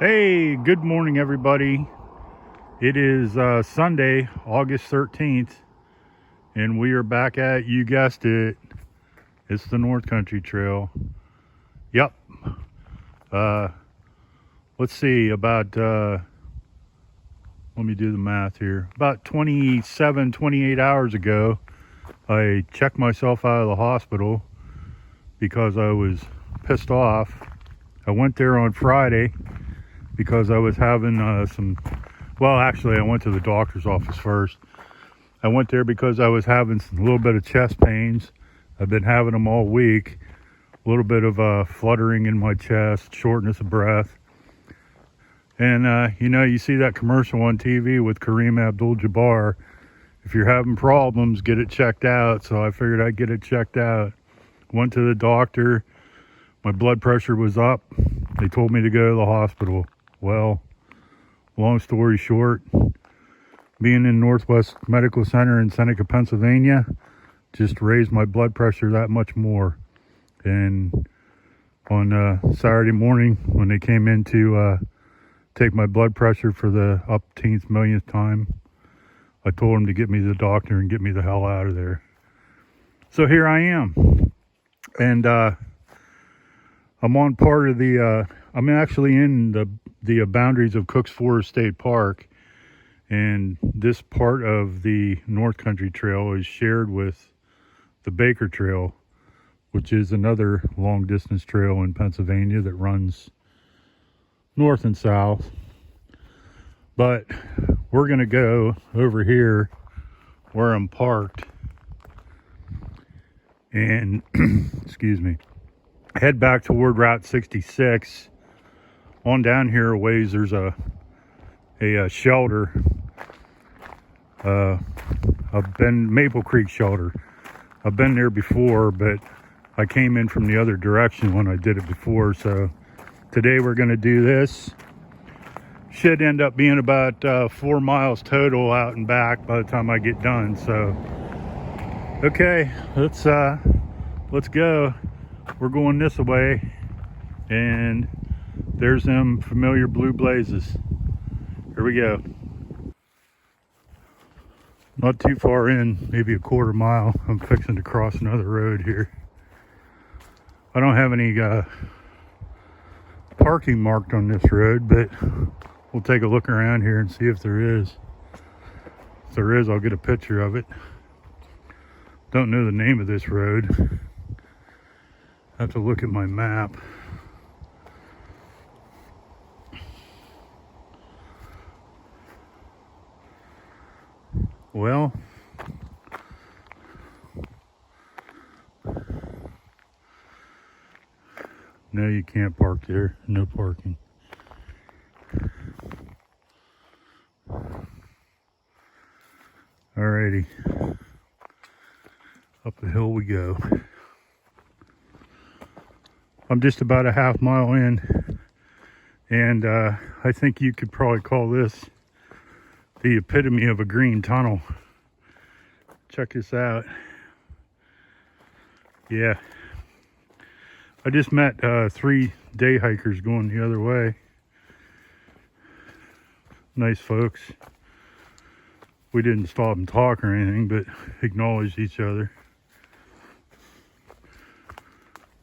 Hey, good morning, everybody. It is Sunday, August 13th, and we are back at, you guessed it, it's the North Country Trail. Yep. Uh, let's see, let me do the math here. About 28 hours ago, I checked myself out of the hospital because I was pissed off. I went there on Friday because I was having actually, I went to the doctor's office first. I went there because I was having a little bit of chest pains. I've been having them all week. A little bit of fluttering in my chest, shortness of breath. And, you see that commercial on TV with Kareem Abdul-Jabbar. If you're having problems, get it checked out. So I figured I'd get it checked out. Went to the doctor. My blood pressure was up. They told me to go to the hospital. Well, long story short, being in Northwest Medical Center in Seneca, Pennsylvania, just raised my blood pressure that much more. And on Saturday morning, when they came in to take my blood pressure for the upteenth millionth time, I told them to get me to the doctor and get me the hell out of there. So here I am. And I'm on part of I'm actually in the boundaries of Cook's Forest State Park. And this part of the North Country Trail is shared with the Baker Trail, which is another long distance trail in Pennsylvania that runs north and south. But we're going to go over here where I'm parked and, excuse me, head back toward Route 66. On down here a ways, there's a shelter. I've been Maple Creek Shelter. I've been there before, but I came in from the other direction when I did it before. So today we're going to do this. Should end up being about 4 miles total out and back by the time I get done. So, okay, let's go. We're going this way, and there's them familiar blue blazes. Here we go. Not too far in, maybe a quarter mile. I'm fixing to cross another road here. I don't have any parking marked on this road, but we'll take a look around here and see if there is. If there is, I'll get a picture of it. Don't know the name of this road. Have to look at my map. Well, no, you can't park there. No parking. Alrighty. Up the hill we go. I'm just about a half mile in, and I think you could probably call this the epitome of a green tunnel. Check this out. Yeah. I just met 3 day hikers going the other way. Nice folks. We didn't stop and talk or anything, but acknowledged each other.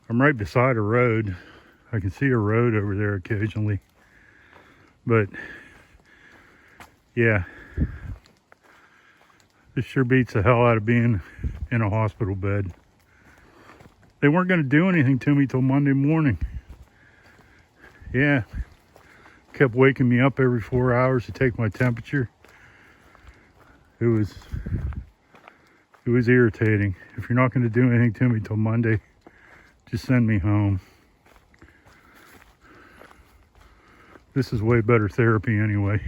I'm right beside a road. I can see a road over there occasionally. But yeah, this sure beats the hell out of being in a hospital bed. They weren't going to do anything to me till Monday morning. Yeah, kept waking me up every 4 hours to take my temperature. It was irritating. If you're not going to do anything to me till Monday, just send me home. This is way better therapy anyway.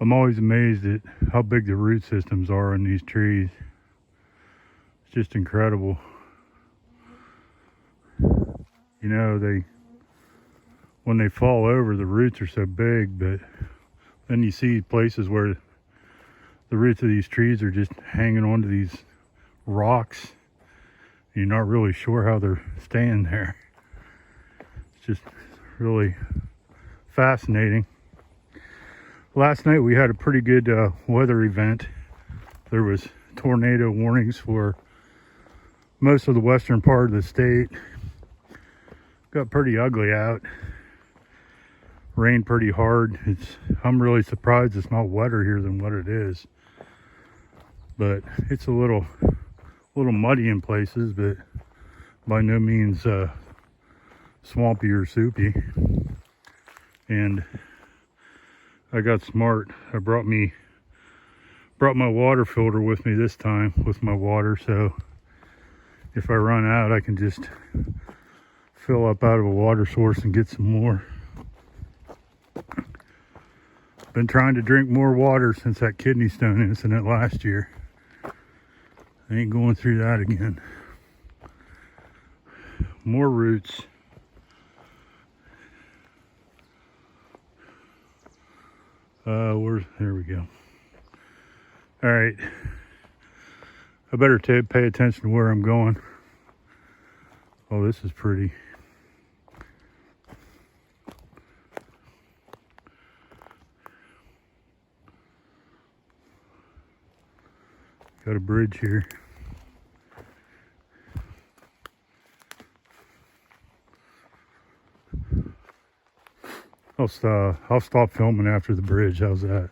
I'm always amazed at how big the root systems are on these trees. It's just incredible. You know, when they fall over, the roots are so big, but then you see places where the roots of these trees are just hanging onto these rocks. You're not really sure how they're staying there. It's just really fascinating. Last night we had a pretty good weather event. There was tornado warnings for most of the western part of the state. Got pretty ugly out. Rained pretty hard. I'm really surprised it's not wetter here than what it is. But it's a little muddy in places, but by no means swampy or soupy. And I got smart. I brought my water filter with me this time with my water, so if I run out I can just fill up out of a water source and get some more. Been trying to drink more water since that kidney stone incident last year. I ain't going through that again. More roots. There we go. All right. I better pay attention to where I'm going. Oh, this is pretty. Got a bridge here. I'll stop filming after the bridge. How's that?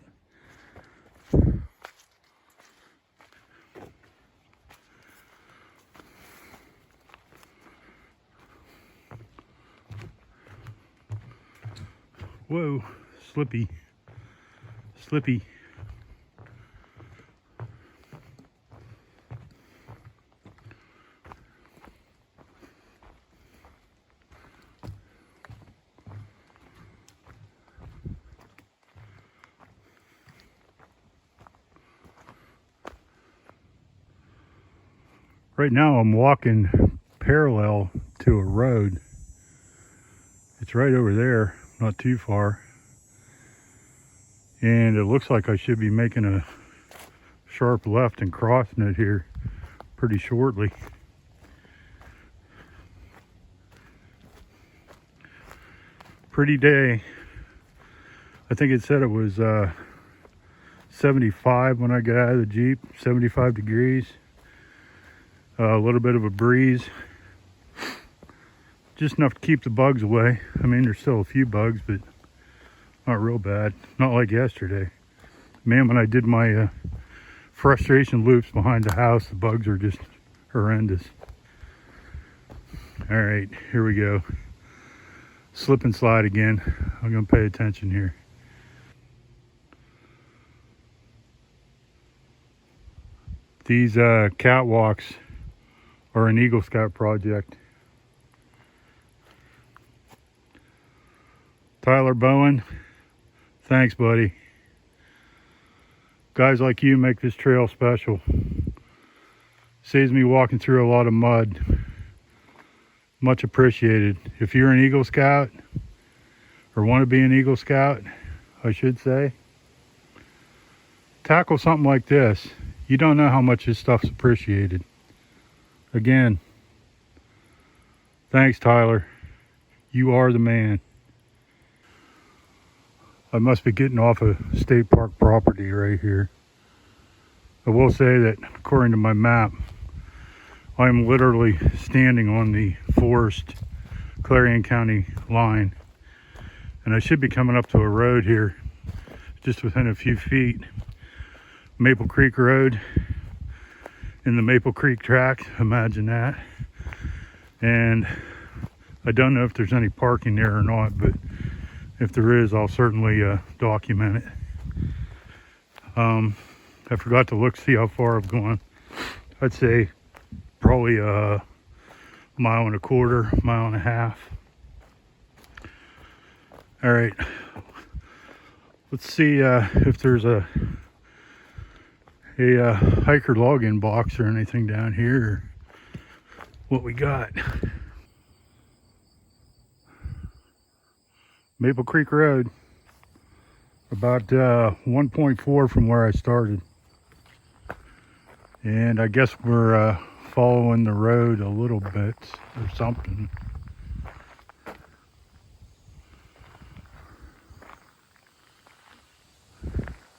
Whoa, slippy. Right now I'm walking parallel to a road. It's right over there, not too far. And it looks like I should be making a sharp left and crossing it here pretty shortly. Pretty day. I think it said it was 75 when I got out of the Jeep, 75 degrees. A little bit of a breeze. Just enough to keep the bugs away. I mean, there's still a few bugs, but not real bad. Not like yesterday. Man, when I did my frustration loops behind the house, the bugs are just horrendous. All right, here we go. Slip and slide again. I'm gonna pay attention here. These catwalks are an Eagle Scout project. Tyler Bowen, thanks buddy. Guys like you make this trail special. Saves me walking through a lot of mud. Much appreciated. If you're an Eagle Scout, or want to be an Eagle Scout, I should say, tackle something like this. You don't know how much this stuff's appreciated. Again, thanks Tyler. You are the man. I must be getting off a state park property right here. I will say that according to my map, I'm literally standing on the Forest Clarion County line. And I should be coming up to a road here just within a few feet. Maple Creek Road in the Maple Creek Tract, imagine that. And I don't know if there's any parking there or not, but if there is, I'll certainly document it. I forgot to look, see how far I've gone. I'd say probably a mile and a quarter, mile and a half. All right, let's see if there's a hiker login box or anything down here, or what we got. Maple Creek Road, about 1.4 from where I started. And I guess we're following the road a little bit or something.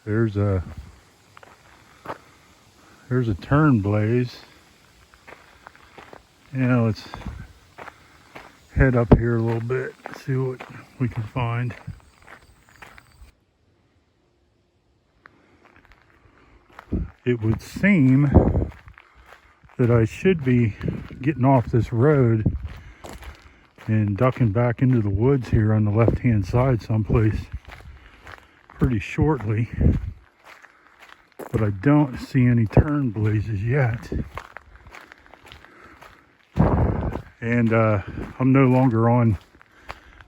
There's a turn blaze. Yeah, let's head up here a little bit, see what we can find. It would seem that I should be getting off this road and ducking back into the woods here on the left-hand side someplace pretty shortly, but I don't see any turn blazes yet. And I'm no longer on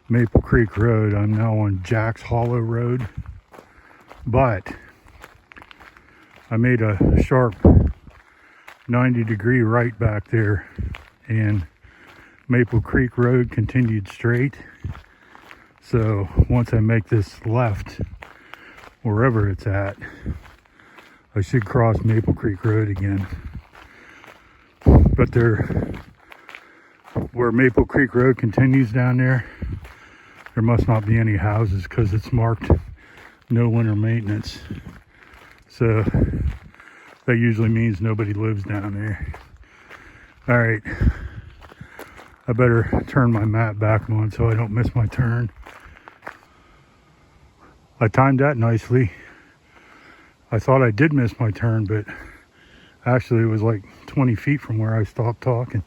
Maple Creek Road. I'm now on Jack's Hollow Road, but I made a sharp 90-degree right back there, and Maple Creek Road continued straight. So once I make this left, wherever it's at, I should cross Maple Creek Road again. But where Maple Creek Road continues down there must not be any houses because it's marked no winter maintenance. So that usually means nobody lives down there. All right, I better turn my map back on so I don't miss my turn. I timed that nicely. I thought I did miss my turn, but actually it was like 20 feet from where I stopped talking.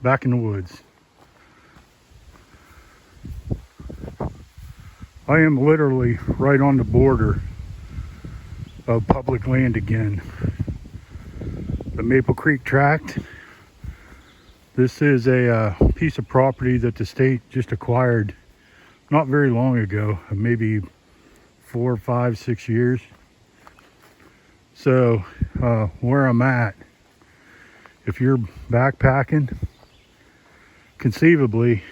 Back in the woods. I am literally right on the border of public land again. The Maple Creek Tract. This is a piece of property that the state just acquired not very long ago, maybe 4, 5, 6 years. So where I'm at, if you're backpacking, conceivably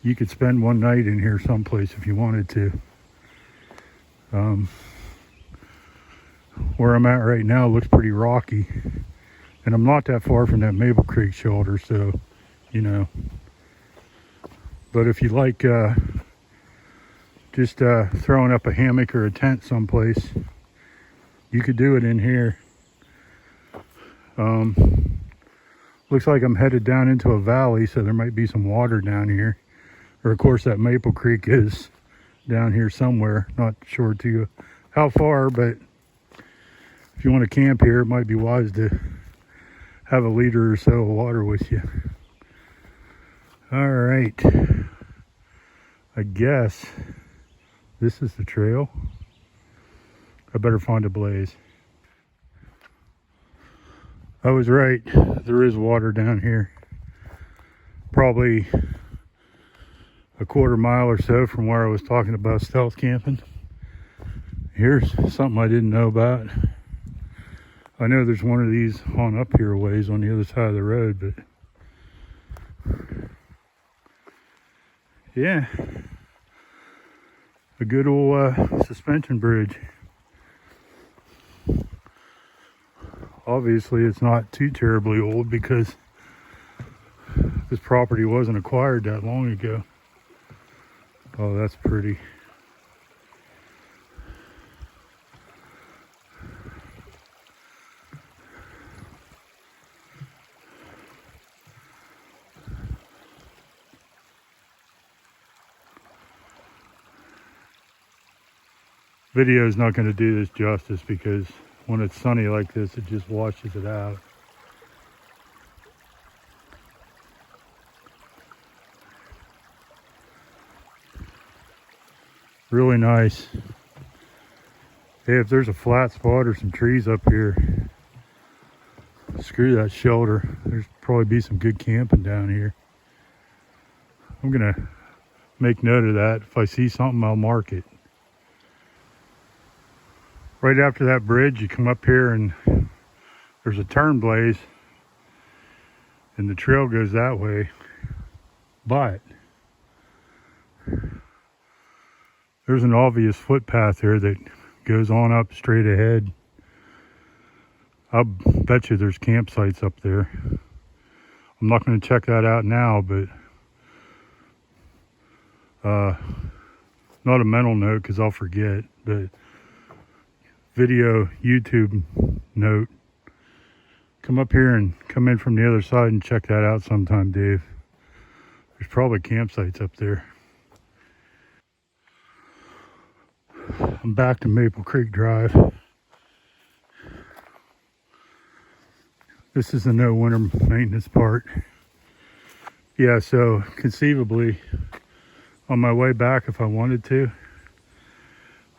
you could spend one night in here someplace if you wanted to. Where I'm at right now looks pretty rocky, and I'm not that far from that Maple Creek shoulder, so you know. But if you like just throwing up a hammock or a tent someplace, you could do it in here. Looks like I'm headed down into a valley, so there might be some water down here. Or of course that Maple Creek is down here somewhere. Not sure to how far, but if you want to camp here, it might be wise to have a liter or so of water with you. All right. I guess this is the trail. I better find a blaze. I was right. There is water down here. Probably a quarter mile or so from where I was talking about stealth camping. Here's something I didn't know about. I know there's one of these on up here a ways on the other side of the road, but yeah, a good old suspension bridge. Obviously it's not too terribly old because this property wasn't acquired that long ago. Oh, that's pretty. Video is not going to do this justice because when it's sunny like this, it just washes it out. Really nice. Hey, if there's a flat spot or some trees up here, screw that shelter. There's probably be some good camping down here. I'm gonna make note of that. If I see something, I'll mark it. Right after that bridge, you come up here and there's a turn blaze and the trail goes that way. But there's an obvious footpath there that goes on up straight ahead. I'll bet you there's campsites up there. I'm not going to check that out now, but not a mental note because I'll forget, but video YouTube note. Come up here and come in from the other side and check that out sometime, Dave. There's probably campsites up there. I'm back to Maple Creek Drive. This is the no winter maintenance part. Yeah, so conceivably, on my way back, if I wanted to,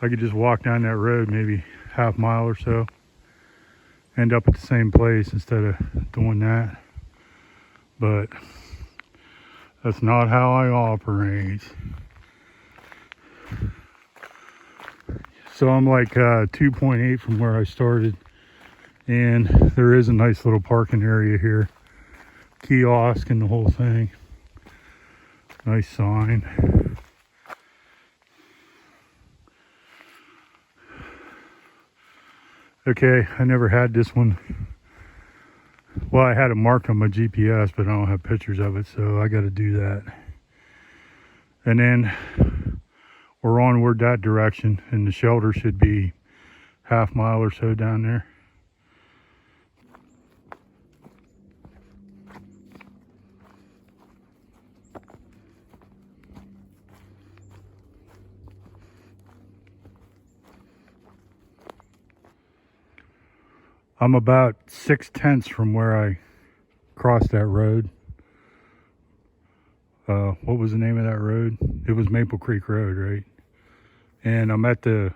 I could just walk down that road maybe half mile or so, end up at the same place instead of doing that. But that's not how I operate. So I'm like 2.8 from where I started, and there is a nice little parking area here, kiosk and the whole thing. Nice sign. Okay, I never had this one. Well, I had it marked on my GPS, but I don't have pictures of it, so I got to do that. And then we're onward that direction, and the shelter should be half mile or so down there. I'm about 6/10 from where I crossed that road. What was the name of that road? It was Maple Creek Road, right? And I'm at the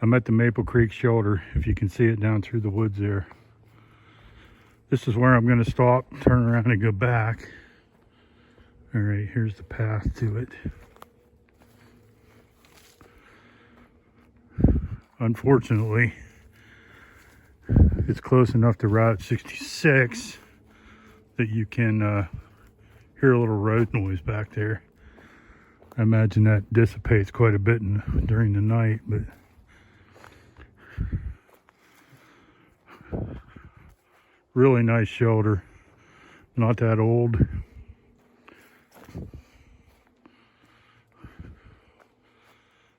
Maple Creek shoulder, if you can see it down through the woods there. This is where I'm going to stop, turn around and go back. All right, here's the path to it. Unfortunately, it's close enough to Route 66 that you can hear a little road noise back there. I imagine that dissipates quite a bit during the night, but really nice shelter, not that old.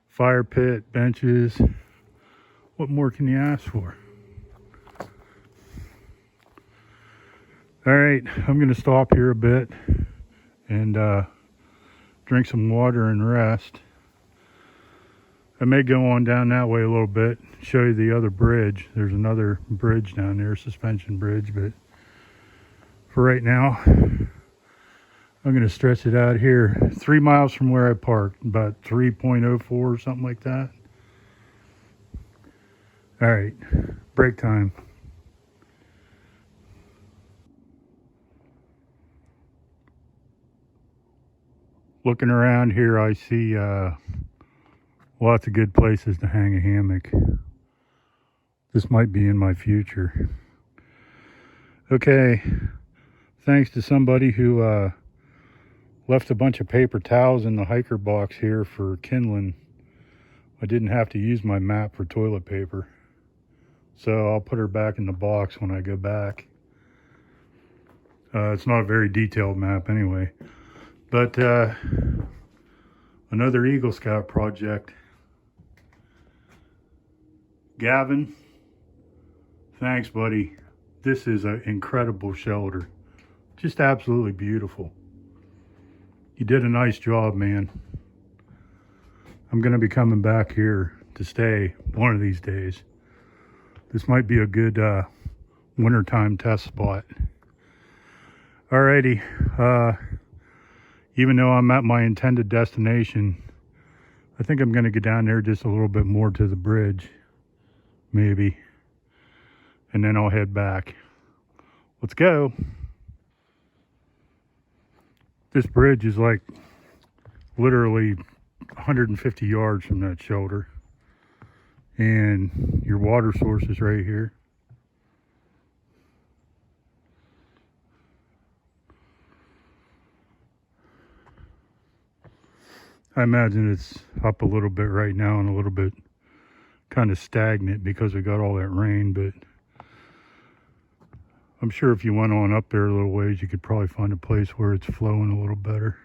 Fire pit, benches. What more can you ask for? All right, I'm going to stop here a bit and drink some water and rest. I may go on down that way a little bit, show you the other bridge. There's another bridge down there, suspension bridge, but for right now, I'm going to stretch it out here. 3 miles from where I parked, about 3.04 or something like that. All right, break time. Looking around here, I see lots of good places to hang a hammock. This might be in my future. Okay, thanks to somebody who left a bunch of paper towels in the hiker box here for kindling. I didn't have to use my map for toilet paper. So I'll put her back in the box when I go back. It's not a very detailed map anyway. But another Eagle Scout project. Gavin, thanks, buddy. This is an incredible shelter. Just absolutely beautiful. You did a nice job, man. I'm going to be coming back here to stay one of these days. This might be a good wintertime test spot. Alrighty. Even though I'm at my intended destination, I think I'm going to get down there just a little bit more to the bridge, maybe, and then I'll head back. Let's go. This bridge is like literally 150 yards from that shelter. And your water source is right here. I imagine it's up a little bit right now and a little bit kind of stagnant because we got all that rain, but I'm sure if you went on up there a little ways, you could probably find a place where it's flowing a little better.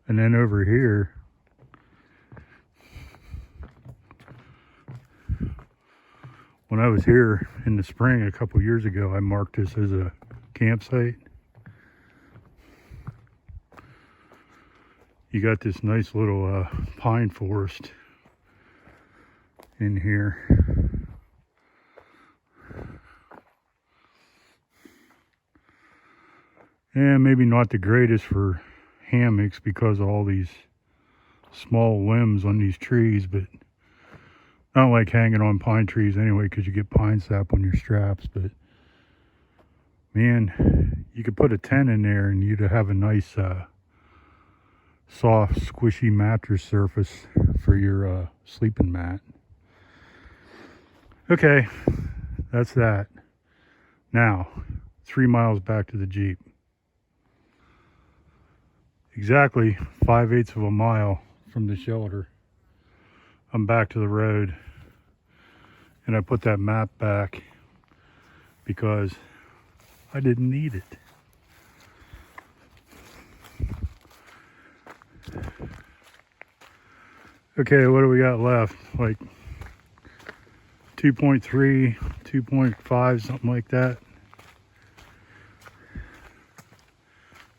And then over here, when I was here in the spring a couple years ago, I marked this as a campsite. You got this nice little pine forest in here. And maybe not the greatest for hammocks because of all these small limbs on these trees, but I don't like hanging on pine trees anyway because you get pine sap on your straps. But man, you could put a tent in there and you'd have a nice soft squishy mattress surface for your sleeping mat. Okay, that's that. Now 3 miles back to the Jeep. Exactly 5/8 of a mile from the shelter, I'm back to the road, and I put that map back because I didn't need it. Okay, what do we got left? Like 2.3, 2.5, something like that.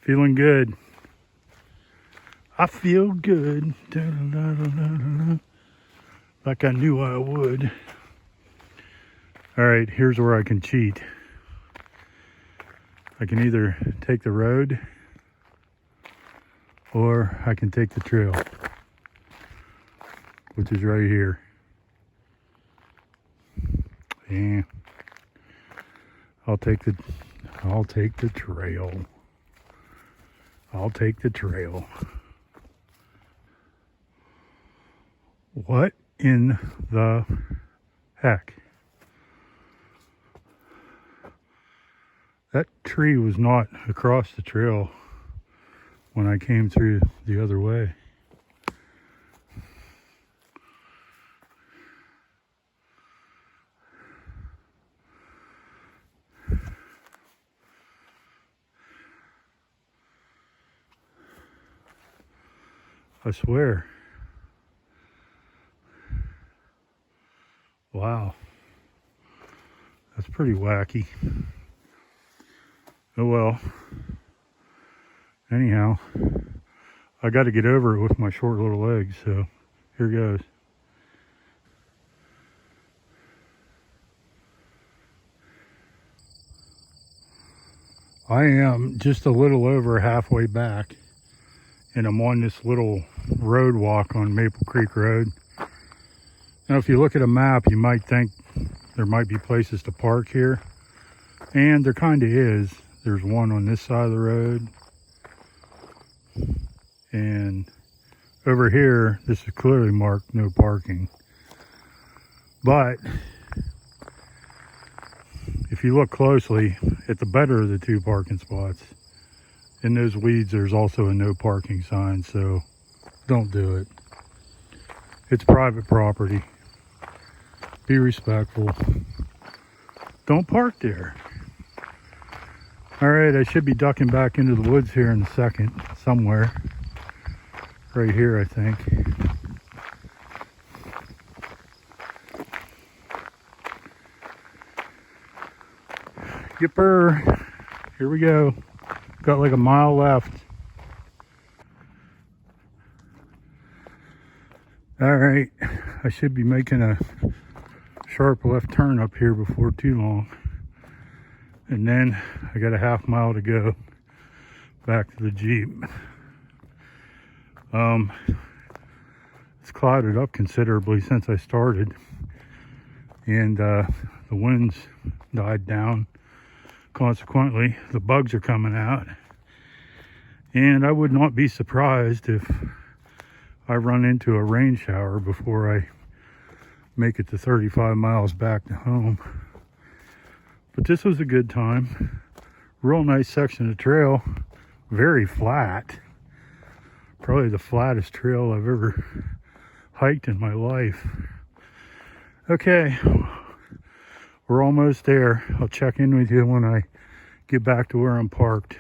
Feeling good. I feel good. Like I knew I would. All right, here's where I can cheat. I can either take the road or I can take the trail, which is right here. Yeah. I'll take the trail. I'll take the trail. What in the heck? That tree was not across the trail when I came through the other way. I swear. Wow. That's pretty wacky. Oh well. Anyhow, I got to get over it with my short little legs, so here goes. I am just a little over halfway back, and I'm on this little road walk on Maple Creek Road. Now, if you look at a map, you might think there might be places to park here, and there kind of is. There's one on this side of the road, and over here, this is clearly marked no parking. But if you look closely at the better of the two parking spots, in those weeds, there's also a no parking sign, so don't do it. It's private property. Be respectful. Don't park there. All right, I should be ducking back into the woods here in a second, somewhere. Right here, I think. Yipper. Here we go. Got like a mile left. All right, I should be making a sharp left turn up here before too long. And then I got a half mile to go back to the Jeep. It's clouded up considerably since I started, and the winds died down. Consequently, the bugs are coming out, and I would not be surprised if I run into a rain shower before I make it to 35 miles back to home. But this was a good time. Real nice section of trail. Very flat. Probably the flattest trail I've ever hiked in my life. Okay, we're almost there. I'll check in with you when I get back to where I'm parked.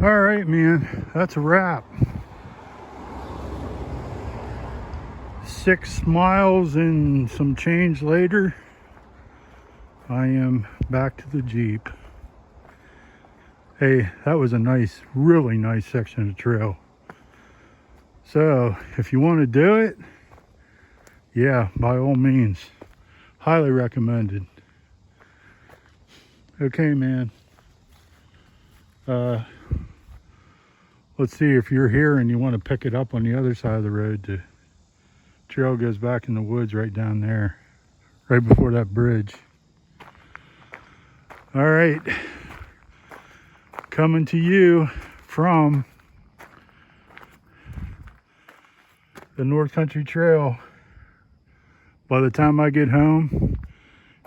All right, man, that's a wrap. 6 miles and some change later, I am back to the Jeep. Hey, that was a nice, really nice section of trail. So, if you want to do it, yeah, by all means, highly recommended. Okay, man. Let's see, if you're here and you want to pick it up on the other side of the road, the trail goes back in the woods right down there, right before that bridge. All right, coming to you from the North Country Trail. By the time I get home,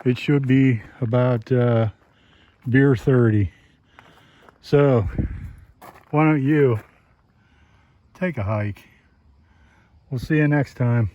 it should be about beer 30. So why don't you take a hike? We'll see you next time.